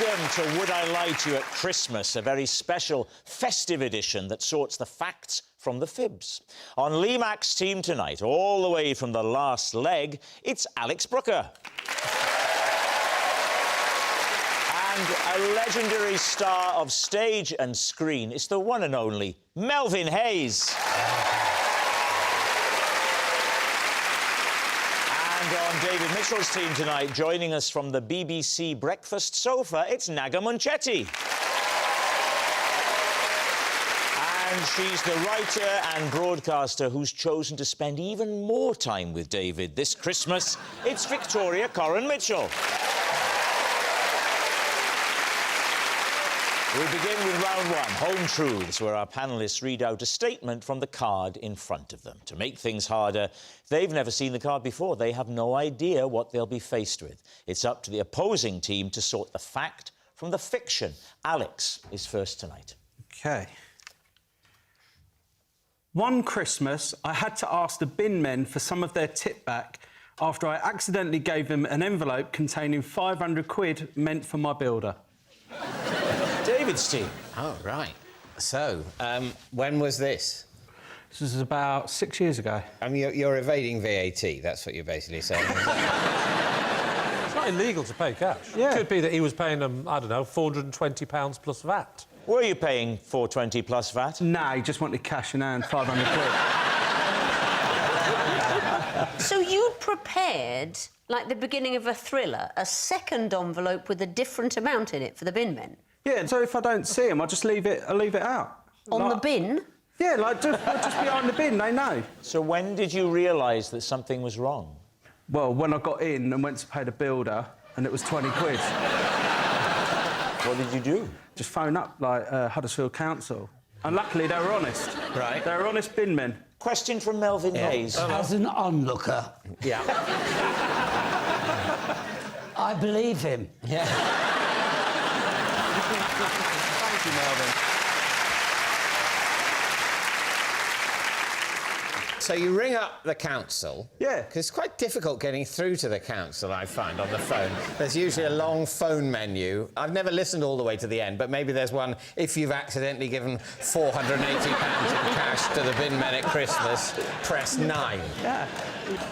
Welcome to Would I Lie to You at Christmas, a very special festive edition that sorts the facts from the fibs. On Mack's team tonight, all the way from the last leg, it's Alex Brooker. And a legendary star of stage and screen is the one and only Melvin Hayes. And on David Mitchell's team tonight, joining us from the BBC breakfast sofa, it's Naga Munchetti. And she's the writer and broadcaster who's chosen to spend even more time with David this Christmas. It's Victoria Corrin Mitchell. We begin with round one, Home Truths, where our panellists read out a statement from the card in front of them. To make things harder, they've never seen the card before. They have no idea what they'll be faced with. It's up to the opposing team to sort the fact from the fiction. Alex is first tonight. OK. One Christmas, I had to ask the bin men for some of their tip back after I accidentally gave them an envelope containing 500 quid meant for my builder. David's team. Oh, right. So, when was this? This was about 6 years ago. I mean, you're evading VAT, that's what you're basically saying. It's not illegal to pay cash. Yeah. It could be that he was paying them, I don't know, £420 plus VAT. Were you paying $420 plus VAT? No, he just wanted cash in hand, 500 quid. So you prepared, like the beginning of a thriller, a second envelope with a different amount in it for the bin men? Yeah, so if I don't see him, I just leave it out. On the bin? Yeah, like, just behind the bin, they know. So when did you realise that something was wrong? Well, when I got in and went to pay the builder, and it was 20 quid. What did you do? Just phone up, like, Huddersfield Council. And luckily, they were honest. Right. They were honest bin men. Question from Melvin Hayes. As an onlooker, Yeah. I believe him. Yeah. Thank you, Melvin. So you ring up the council. Yeah. Because it's quite difficult getting through to the council, I find, on the phone. There's usually a long phone menu. I've never listened all the way to the end, but maybe there's one if you've accidentally given £480 in cash to the bin men at Christmas, press 9. Yeah.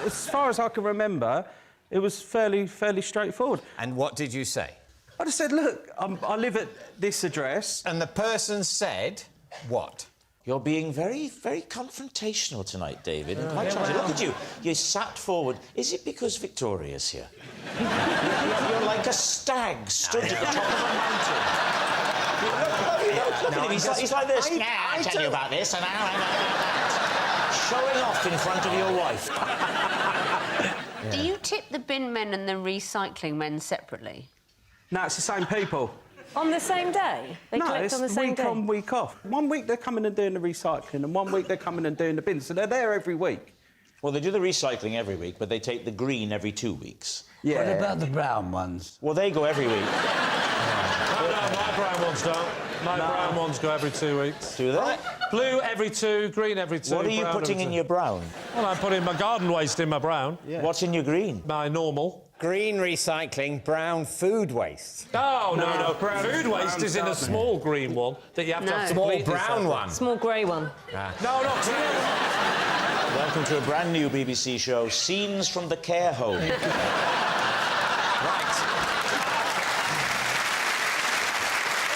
As far as I can remember, it was fairly straightforward. And what did you say? I just said, look, I live at this address. And the person said what? You're being very, very confrontational tonight, David. And quite challenging. Look at you. You sat forward. Is it because Victoria's here? You're like a stag stood at the top of a mountain. Look at him. He's like this. I'll tell you about this, and I'll that. Showing off in front of your wife. Yeah. Do you tip the bin men and the recycling men separately? No, it's the same people. On the same day? They collect on the same day? No, it's week on, week off. 1 week they're coming and doing the recycling, and 1 week they're coming and doing the bins, so they're there every week. Well, they do the recycling every week, but they take the green every 2 weeks. Yeah. What about the brown ones? Well, they go every week. No, my brown ones don't. My brown ones go every 2 weeks. Do they? Blue every 2, green every 2. What are you putting in your brown? Well, I'm putting my garden waste in my brown. Yeah. What's in your green? My normal. Green recycling, brown food waste. Oh, no. Brown, food waste is in a small green one that you have to have Small completely brown separate. one. Small grey one. No, not two. Welcome to a brand new BBC show, Scenes from the Care Home. Right.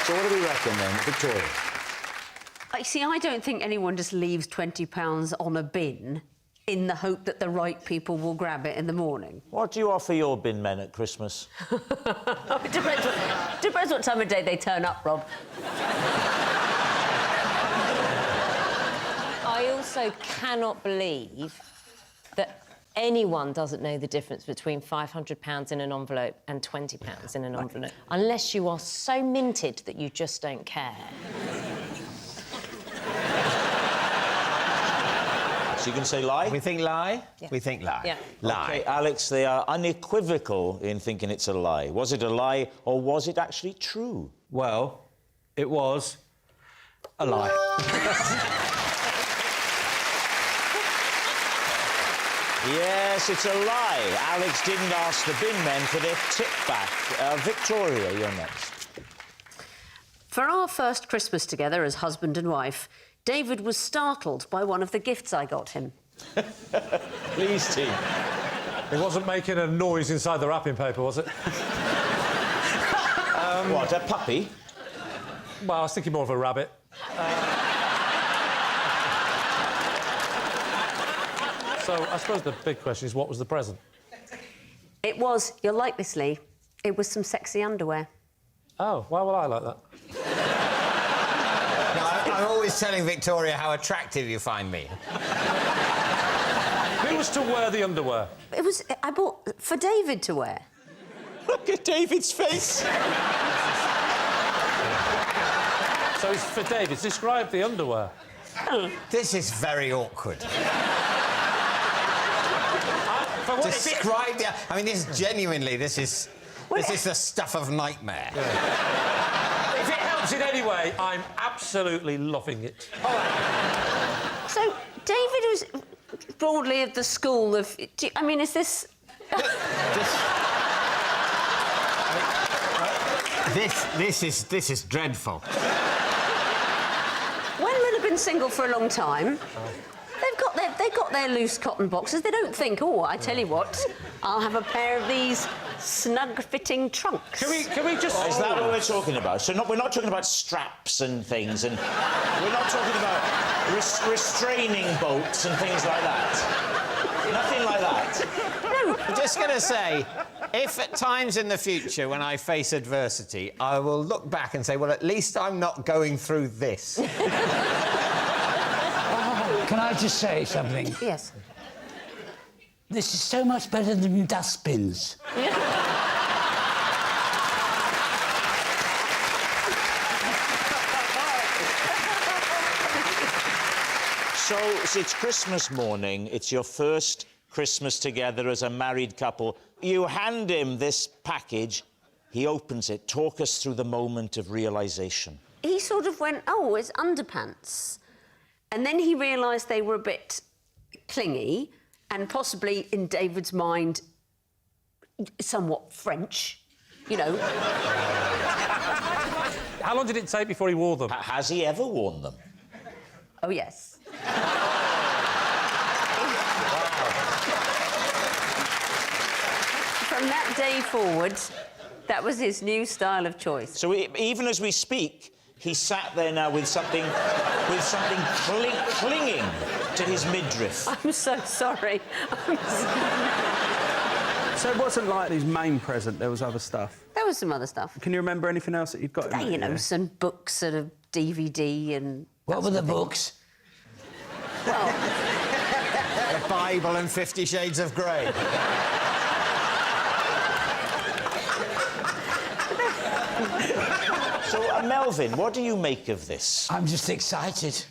So what do we reckon then, Victoria? See, I don't think anyone just leaves £20 on a bin in the hope that the right people will grab it in the morning. What do you offer your bin men at Christmas? It depends what time of day they turn up, Rob. I also cannot believe that anyone doesn't know the difference between £500 in an envelope and £20 in an envelope, unless you are so minted that you just don't care. So you can say lie? We think lie? Yeah. We think lie. Yeah. Lie. OK, Alex, they are unequivocal in thinking it's a lie. Was it a lie, or was it actually true? Well, it was a lie. Yes, it's a lie. Alex didn't ask the bin men for their tip back. Victoria, you're next. For our first Christmas together as husband and wife, David was startled by one of the gifts I got him. Please, team. It wasn't making a noise inside the wrapping paper, was it? What, a puppy? Well, I was thinking more of a rabbit. So I suppose the big question is, what was the present? It was, you'll like this, Lee, it was some sexy underwear. Oh, why would I like that? No, I'm always telling Victoria how attractive you find me. Who was to wear the underwear? It was, I bought for David to wear. Look at David's face. So it's for David. Describe the underwear. This is very awkward. For what Describe the... I mean, this is the stuff of nightmare. If it helps in any way, I'm absolutely loving it. All right. So, David was broadly of the school of... I mean, is this... This is dreadful. When men have been single for a long time, they've got their loose cotton boxes. They don't think, oh, I tell you what, I'll have a pair of these snug-fitting trunks. Can we just... Is that what we're talking about? So we're not talking about straps and things, and we're not talking about restraining bolts and things like that. Nothing like that. No. I'm just going to say, if at times in the future when I face adversity, I will look back and say, well, at least I'm not going through this. Can I just say something? Yes. This is so much better than dustbins. So it's Christmas morning. It's your first Christmas together as a married couple. You hand him this package. He opens it. Talk us through the moment of realisation. He sort of went, oh, it's underpants. And then he realised they were a bit clingy and possibly, in David's mind, somewhat French, you know. How long did it take before he wore them? Has he ever worn them? Oh, yes. From that day forward, that was his new style of choice. So even as we speak, he sat there now with something clinging to his midriff. I'm so sorry. So it wasn't like his main present, there was other stuff. There was some other stuff. Can you remember anything else that you'd got? You know, some books and a DVD and... What were the books? Well... The Bible and 50 Shades of Grey. So, Melvin, what do you make of this? I'm just excited.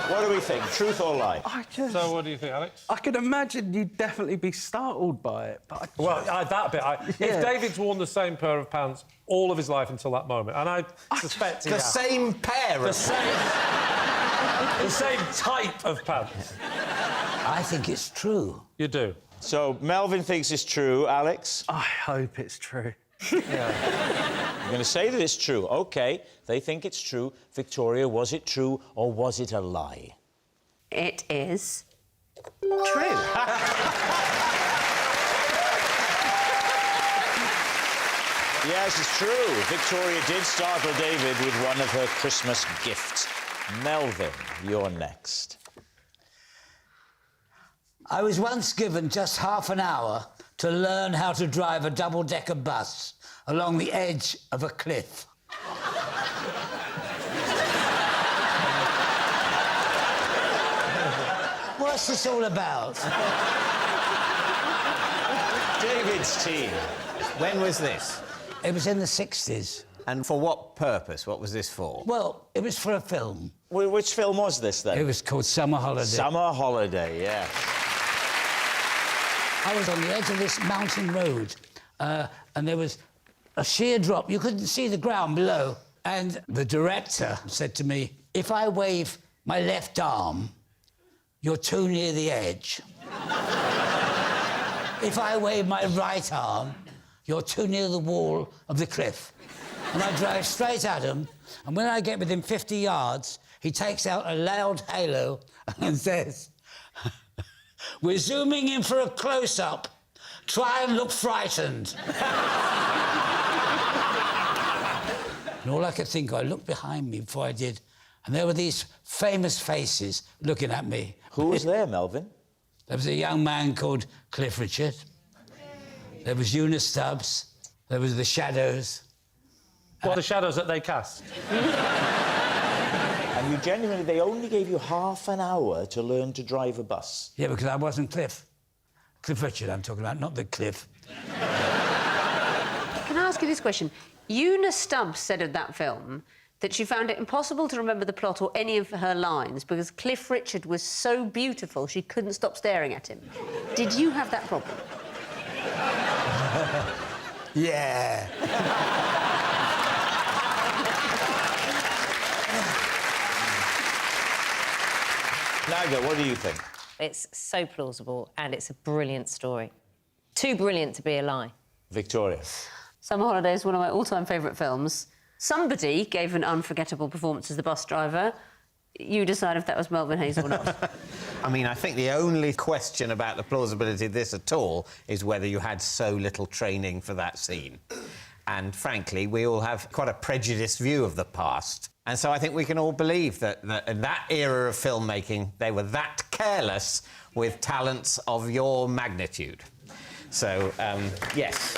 What do we think, truth or lie? So what do you think, Alex? I can imagine you'd definitely be startled by it, but... That bit. If David's worn the same pair of pants all of his life until that moment, and I suspect he The has. same pair The of... same type of pants. I think it's true. You do. So, Melvin thinks it's true. Alex? I hope it's true. You're going to say that it's true. OK, they think it's true. Victoria, was it true or was it a lie? It is true. Yes, it's true. Victoria did startle David with one of her Christmas gifts. Melvin, you're next. I was once given just half an hour to learn how to drive a double-decker bus along the edge of a cliff. What's this all about? David's team. When was this? It was in the 60s. And for what purpose? What was this for? Well, it was for a film. Which film was this, then? It was called Summer Holiday. Summer Holiday, yeah. I was on the edge of this mountain road, and there was a sheer drop. You couldn't see the ground below. And the director said to me, if I wave my left arm, you're too near the edge. If I wave my right arm, you're too near the wall of the cliff. And I drive straight at him, and when I get within 50 yards, he takes out a loud halo and says, "We're zooming in for a close-up. Try and look frightened." And all I could think, I looked behind me before I did, and there were these famous faces looking at me. Who was there, Melvin? There was a young man called Cliff Richard. There was Eunice Stubbs. There was the Shadows. What are the shadows that they cast? And you genuinely, they only gave you half an hour to learn to drive a bus. Yeah, because I wasn't Cliff. Cliff Richard I'm talking about, not the Cliff. Can I ask you this question? Eunice Stubbs said of that film that she found it impossible to remember the plot or any of her lines because Cliff Richard was so beautiful she couldn't stop staring at him. Did you have that problem? Yeah. Naga, what do you think? It's so plausible and it's a brilliant story. Too brilliant to be a lie. Victoria. Summer Holidays, one of my all-time favourite films. Somebody gave an unforgettable performance as the bus driver. You decide if that was Melvin Hayes or not. I mean, I think the only question about the plausibility of this at all is whether you had so little training for that scene. And frankly, we all have quite a prejudiced view of the past. And so I think we can all believe that in that era of filmmaking, they were that careless with talents of your magnitude. So, yes.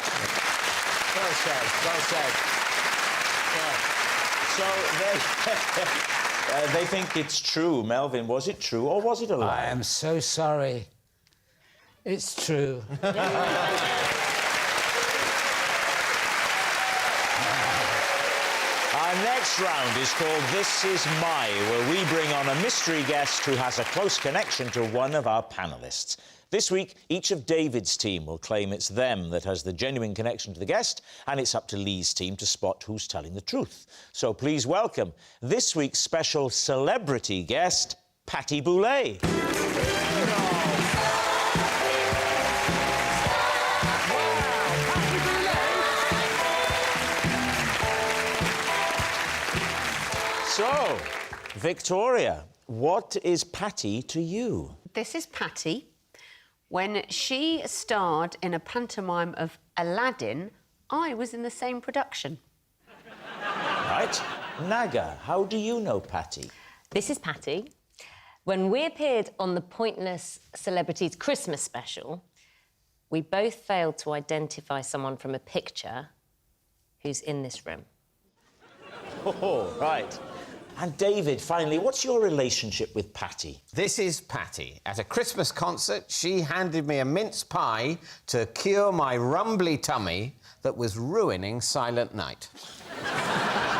Well said, well said. So they think it's true. Melvin, was it true or was it a lie? I am so sorry. It's true. Our next round is called This Is My, where we bring on a mystery guest who has a close connection to one of our panellists. This week, each of David's team will claim it's them that has the genuine connection to the guest, and it's up to Lee's team to spot who's telling the truth. So please welcome this week's special celebrity guest, Patty Boulay. So, Victoria, what is Patty to you? This is Patty. When she starred in a pantomime of Aladdin, I was in the same production. Right. Naga, how do you know Patty? This is Patty. When we appeared on the Pointless Celebrities Christmas special, we both failed to identify someone from a picture who's in this room. Oh, right. And David, finally, what's your relationship with Patty? This is Patty. At a Christmas concert, she handed me a mince pie to cure my rumbly tummy that was ruining Silent Night.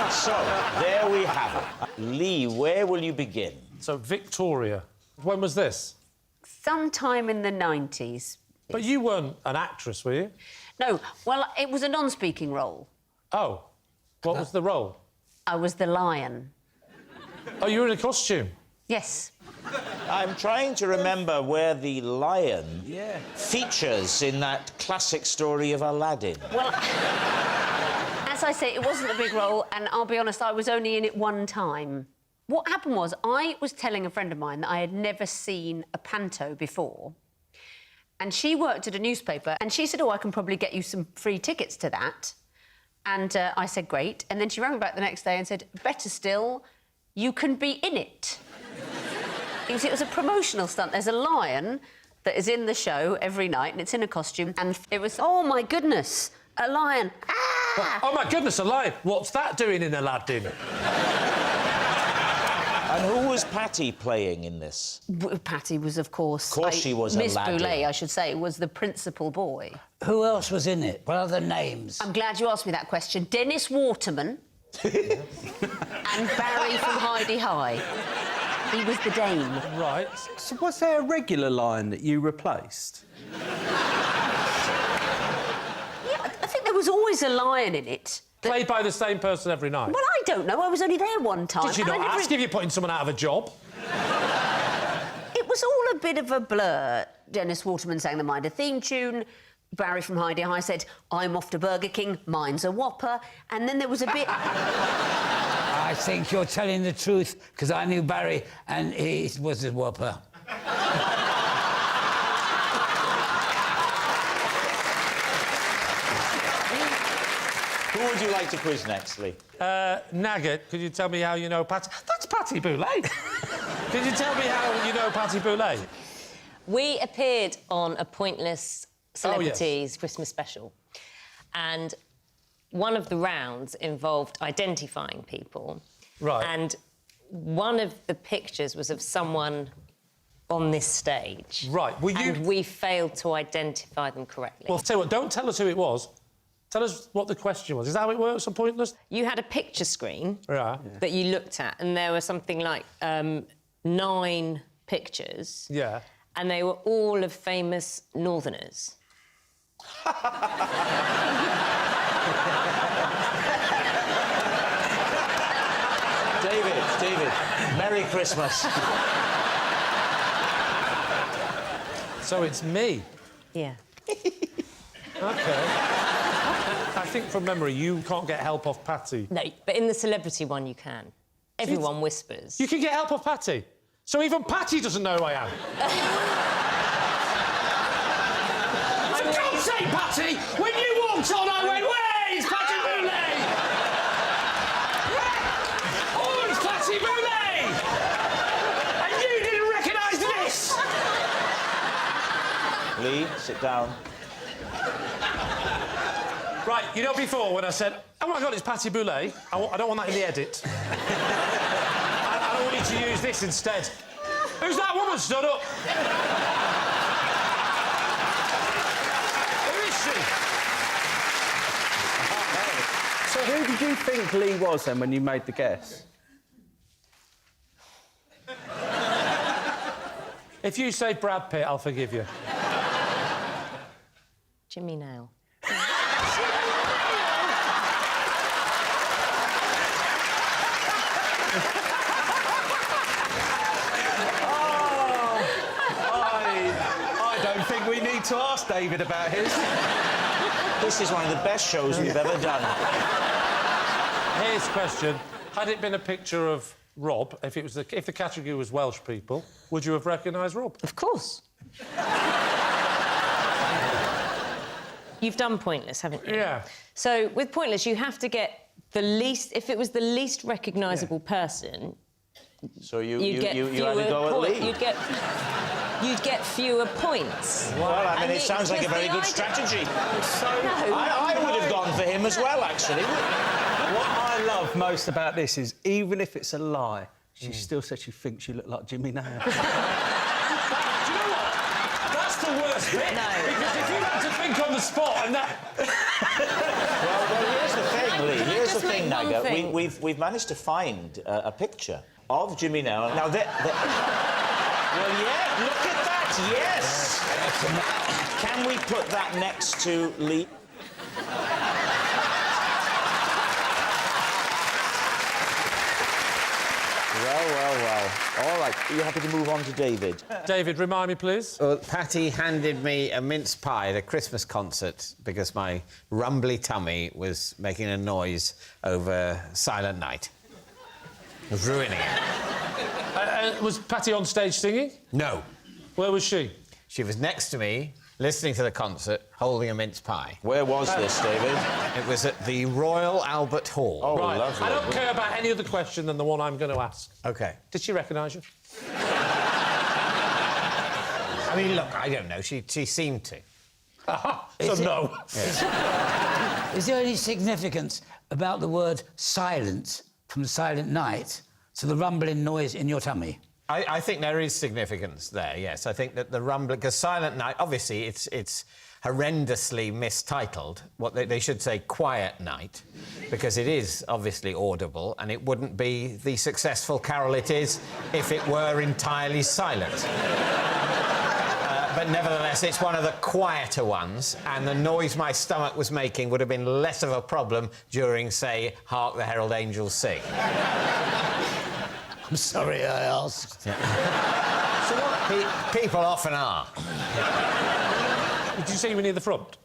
So, there we have it. Lee, where will you begin? So, Victoria, when was this? Sometime in the 90s. But you weren't an actress, were you? No, well, it was a non-speaking role. Oh. What was the role? I was the lion. Oh, you were in a costume? Yes. I'm trying to remember where the lion features in that classic story of Aladdin. Well, as I say, it wasn't a big role, and I'll be honest, I was only in it one time. What happened was, I was telling a friend of mine that I had never seen a panto before, and she worked at a newspaper, and she said, oh, I can probably get you some free tickets to that. And I said, great. And then she rang me back the next day and said, better still, you can be in it. It was a promotional stunt. There's a lion that is in the show every night, and it's in a costume, and it was, oh, my goodness, a lion. Ah! Oh, my goodness, a lion. What's that doing in Aladdin? And who was Patty playing in this? Patty was, of course... Of course she was Miss Aladdin. Boulay, I should say, was the principal boy. Who else was in it? What are the names? I'm glad you asked me that question. Dennis Waterman and Barry from Heidi High. He was the Dane. Right. So was there a regular lion that you replaced? Yeah, I think there was always a lion in it. Played by the same person every night? Well, I don't know. I was only there one time. Did you not ask if you're putting someone out of a job? It was all a bit of a blur. Dennis Waterman sang the Minder theme tune. Barry from Heidi High said, I'm off to Burger King, mine's a Whopper. And then there was a bit... I think you're telling the truth, because I knew Barry and he was a Whopper. Who would you like to quiz next, Lee? Nugget, could you tell me how you know Patty... That's Patty Boulay. Could you tell me how you know Patty Boulay? We appeared on a Pointless Celebrities Christmas special, and one of the rounds involved identifying people. Right. And one of the pictures was of someone on this stage. Right. Were you... And we failed to identify them correctly. Well, tell you what, don't tell us who it was. Tell us what the question was. Is that how it works on Pointless? You had a picture screen Yeah. that you looked at, and there were something like 9 pictures. Yeah. And they were all of famous Northerners. David, Merry Christmas. So it's me. Yeah. OK. I think from memory, you can't get help off Patty. No, but in the celebrity one, you can. Everyone whispers. You can get help off Patty. So even Patty doesn't know who I am. For God's sake, Patty! When you walked on, I went, where's Patty Boulay? Oh, it's Patty Boulay! And you didn't recognise this! Lee, sit down. Right, you know before when I said, oh my God, it's Patty Boulay, I don't want that in the edit. I want you to use this instead. Who's that woman stood up? Who is she? So who did you think Lee was then when you made the guess? If you say Brad Pitt, I'll forgive you. Jimmy Nail. I don't think we need to ask David about his. This is one of the best shows we've ever done. Here's the question. Had it been a picture of Rob, if the category was Welsh people, would you have recognised Rob? Of course. You've done Pointless, haven't you? Yeah. So with Pointless, you have to get the least... If it was the least recognisable person... So you You'd had to go at Lee. You'd get fewer points. Well, I mean, it sounds like a very good strategy. I would have gone for him as well, actually. What I love most about this is, even if it's a lie, she still says she thinks you look like Jimmy Nail. Do you know what? That's the worst bit. No. Because if you had to think on the spot and that... Well, here's the thing, Lee. Here's the Just thing, make one Naga. thing. We've managed to find a picture of Jimmy Nail. Now, well, yeah, look at that, yes! Can we put that next to Lee? Well. All right, are you happy to move on to David? David, remind me, please. Well, Patty handed me a mince pie at a Christmas concert because my rumbly tummy was making a noise over Silent Night. It was ruining it. Was Patty on stage singing? No. Where was she? She was next to me, listening to the concert, holding a mince pie. Where was this, David? It was at the Royal Albert Hall. Oh, Right. lovely. I don't care about any other question than the one I'm going to ask. OK. Did she recognise you? I mean, look, I don't know. She seemed to. So no. Is there any significance about the word silent from Silent Night to the rumbling noise in your tummy? I think there is significance there, yes. I think that the rumbling... Because Silent Night, obviously, it's horrendously mistitled. What they should say Quiet Night, because it is obviously audible, and it wouldn't be the successful carol it is if it were entirely silent. But nevertheless, it's one of the quieter ones, and the noise my stomach was making would have been less of a problem during, say, Hark the Herald Angels Sing. I'm sorry I asked. People often are. Did you say you were near the front?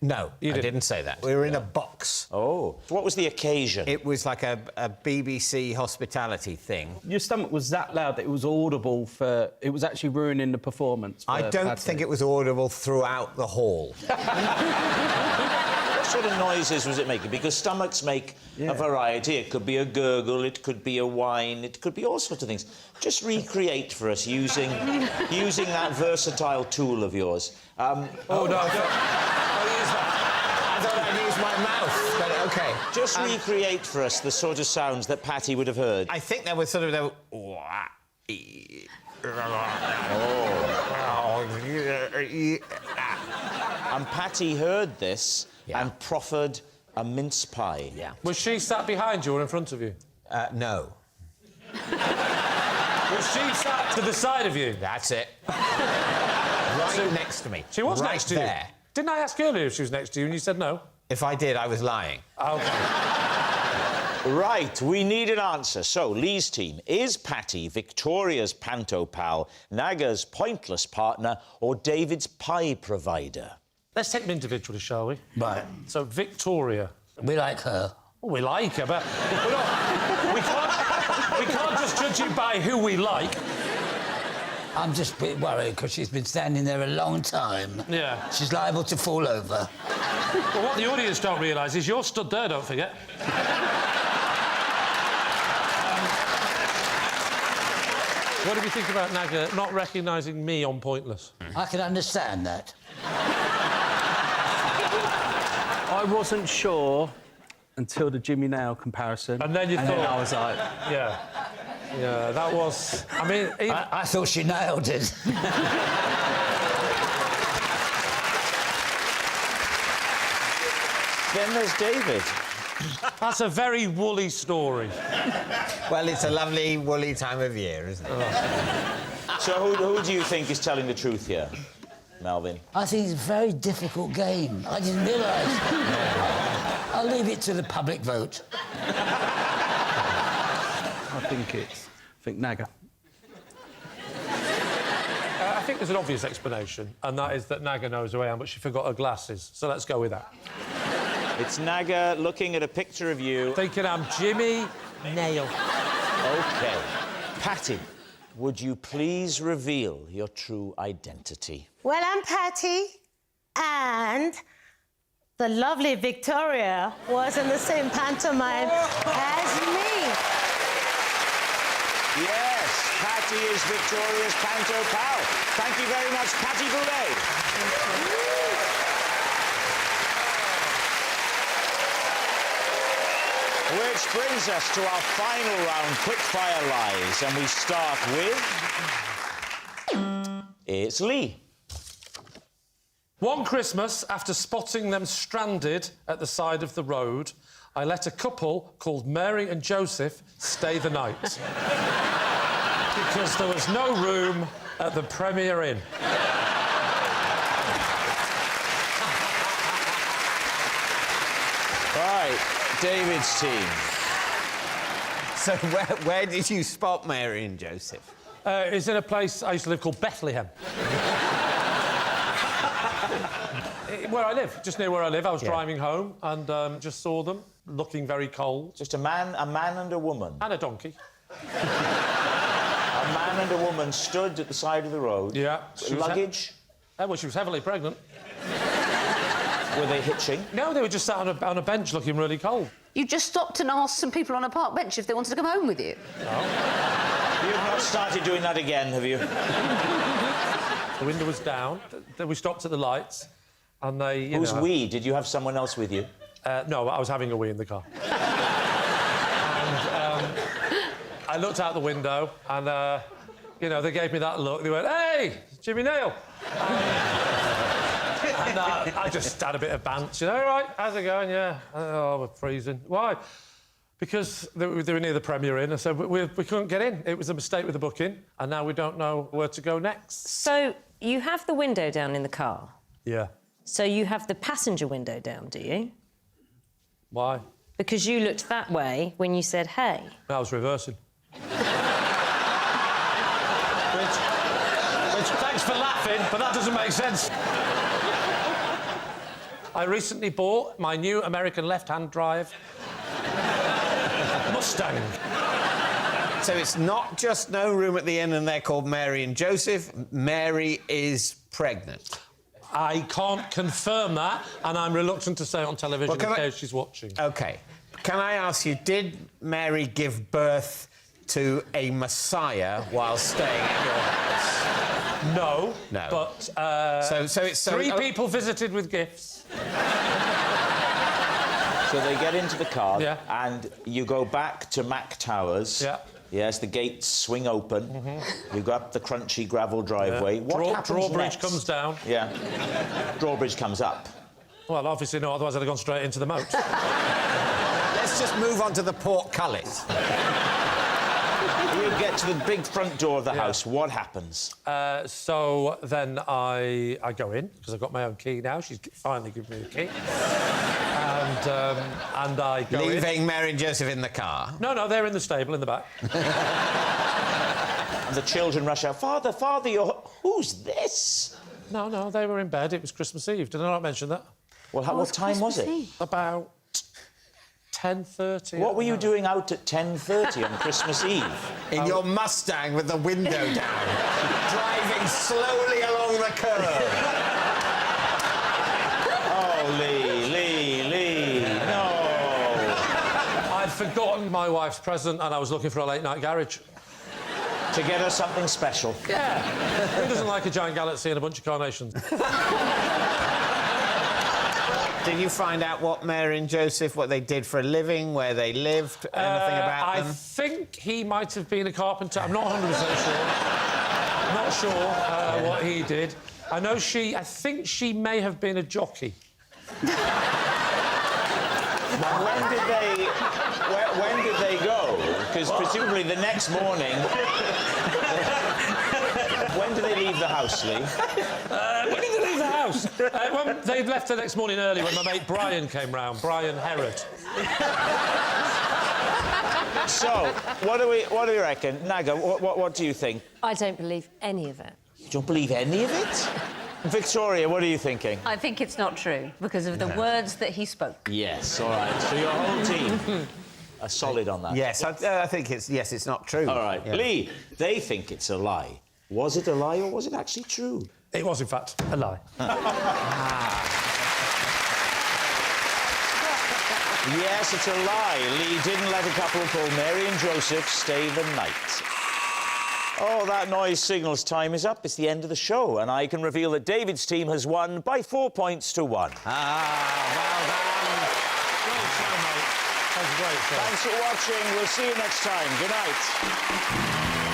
No, I didn't say that. We were in a box. Oh. What was the occasion? It was like a BBC hospitality thing. Your stomach was that loud that it was audible for... It was actually ruining the performance. I don't Paddy. think it was audible throughout the hall. What sort of noises was it making? Because stomachs make a variety. It could be a gurgle, it could be a whine, it could be all sorts of things. Just recreate for us using that versatile tool of yours. Oh, no, don't use that. I thought I'd use my mouth, but OK. Just recreate for us the sort of sounds that Patty would have heard. I think there was sort of... And Patty heard this and proffered a mince pie. Yeah. Was she sat behind you or in front of you? No. Was she sat to the side of you? That's it. Right next to me. She was right next to there. you. Didn't I ask earlier if she was next to you and you said no? If I did, I was lying. OK. Right, we need an answer. So, Lee's team, is Patty Victoria's panto pal, Naga's pointless partner, or David's pie provider? Let's take them individually, shall we? Right. So, Victoria. We like her. Well, we like her, but we can't just judge it by who we like. I'm just a bit worried because she's been standing there a long time. Yeah. She's liable to fall over. Well, what the audience don't realise is you're stood there, don't forget. What do you think about Naga not recognising me on Pointless? I can understand that. I wasn't sure until the Jimmy Nail comparison. And then you thought... Then I was like... Yeah. Yeah, that was... I mean... I thought she nailed it. Then there's David. That's a very woolly story. Well, it's a lovely, woolly time of year, isn't it? So who do you think is telling the truth here, Melvin? I think it's a very difficult game. I didn't realise. I'll leave it to the public vote. I think Naga. I think there's an obvious explanation, and that is that Naga knows who I am, but she forgot her glasses. So let's go with that. It's Naga looking at a picture of you. Thinking I'm Jimmy Nail. OK. Patty, would you please reveal your true identity? Well, I'm Patty, and the lovely Victoria was in the same pantomime as me. Yes, Patty is Victoria's panto pal. Thank you very much, Patty Boulet. Which brings us to our final round, quickfire lies, and we start with... It's Lee. One Christmas, after spotting them stranded at the side of the road, I let a couple called Mary and Joseph stay the night. Because there was no room at the Premier Inn. Right, David's team. So where did you spot Mary and Joseph? It's in a place I used to live called Bethlehem. Where I live, just near where I live. I was driving home and just saw them, looking very cold. Just a man and a woman. And a donkey. A man and a woman stood at the side of the road. Yeah. Luggage? Well, she was heavily pregnant. Were they hitching? No, they were just sat on a bench looking really cold. You just stopped and asked some people on a park bench if they wanted to come home with you? You've not started doing that again, have you? The window was down. Then we stopped at the lights, and they, you Who's know... we? Did you have someone else with you? No, I was having a wee in the car. And I looked out the window, and, you know, they gave me that look. They went, "Hey, Jimmy Nail!" And I just had a bit of bants, you know. "All right, how's it going?" "Yeah." "Oh, we're freezing." "Why?" "Because they were near the Premier Inn." I said, we couldn't get in. It was a mistake with the booking, and now we don't know where to go next. So you have the window down in the car. Yeah. So you have the passenger window down, do you? Why? Because you looked that way when you said, "Hey." I was reversing. which, thanks for laughing, but that doesn't make sense. I recently bought my new American left-hand drive Mustang. So it's not just no room at the inn and they're called Mary and Joseph. Mary is pregnant. I can't confirm that, and I'm reluctant to say it on television in case she's watching. OK. Can I ask you, did Mary give birth to a Messiah while staying at your house? No. No. But So it's three people visited with gifts. So they get into the car, Yeah. and you go back to Mack Towers. Yeah. Yes, the gates swing open. You go up the crunchy gravel driveway. What happens Drawbridge next? comes down. Yeah. Drawbridge comes up. Well, obviously not, otherwise I'd have gone straight into the moat. Let's just move on to the portcullis. You get to the big front door of the house. What happens? So then I go in, because I've got my own key now. She's finally given me the key. And I go in. Leaving Mary and Joseph in the car? No, they're in the stable in the back. And the children rush out. Father, Father, who's this? No, they were in bed. It was Christmas Eve. Did I not mention that? Well, what time was it? About 10:30. What were you doing out at 10:30 on Christmas Eve? In your Mustang with the window down, driving slowly along the curb. Oh, Lee, no. I'd forgotten my wife's present and I was looking for a late-night garage. To get her something special. Yeah. Who doesn't like a giant galaxy and a bunch of carnations? Did you find out what Mary and Joseph, what they did for a living, where they lived, anything about them? I think he might have been a carpenter. I'm not 100% sure. Not sure what he did. I think she may have been a jockey. When did they go? Because presumably the next morning... When did they leave the house, Lee? When did they leave the house? When they left the next morning early when my mate Brydon came round. Brydon Herod. So, what do we reckon? Naga, what do you think? I don't believe any of it. You don't believe any of it? Victoria, what are you thinking? I think it's not true because of the words that he spoke. Yes, all right. So your whole team are solid on that. Yes, I think it's not true. All right. Yeah. Lee, they think it's a lie. Was it a lie or was it actually true? It was, in fact, a lie. Yes, it's a lie. Lee didn't let a couple called Mary and Joseph stay the night. Oh, that noise signals time is up. It's the end of the show, and I can reveal that David's team has won by 4 points to 1. Well done. Great show, mate. That was a great show. Thanks for watching. We'll see you next time. Good night.